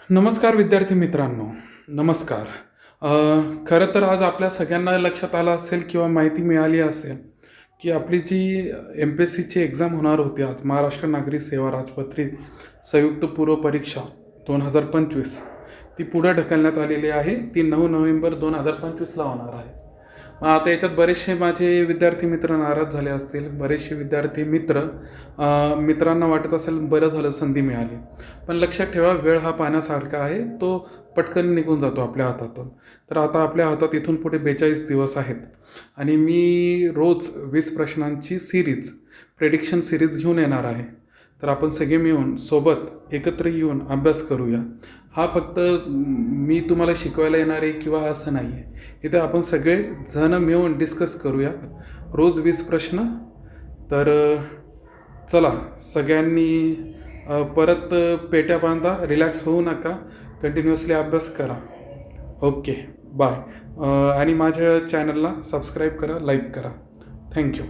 नमस्कार विद्यार्थी मित्रांनो. नमस्कार. खरं तर आज आपल्या सगळ्यांना लक्षात आलं असेल किंवा माहिती मिळाली असेल की आपली जी MPSCची एक्झाम होणार होती आज, महाराष्ट्र नागरी सेवा राजपत्रित संयुक्त पूर्व परीक्षा 2025, ती पुढे ढकलण्यात आलेली आहे. ती 9 नोव्हेंबर 2025ला होणार आहे. मग आता याच्यात बरेचसे माझे विद्यार्थी मित्र नाराज झाले असतील. बरेचसे विद्यार्थी मित्रांना वाटत असेल बरं झालं संधी मिळाली. पण लक्षात ठेवा, वेळ हा पाण्यासारखा आहे, तो पटकन निघून जातो आपल्या हातातून. तर आता आपल्या हातात इथून पुढे 42 दिवस आहेत आणि मी रोज 20 प्रश्नांची प्रेडिक्शन सिरीज घेऊन येणार आहे. तर आपण सगळे मिळून सोबत एकत्र येऊन अभ्यास करूया. हा फक्त मी तुम्हाला शिकवायला येणार आहे किंवा असं नाही आहे. इथं आपण सगळे जण मिळून डिस्कस करूया. रोज 20 प्रश्न. तर चला सगळ्यांनी परत पेट्या बांधा, रिलॅक्स होऊ नका, कंटिन्युअसली अभ्यास करा. Okay, bye. आणि माझ्या चॅनलला सबस्क्राईब करा, लाईक करा. थँक्यू.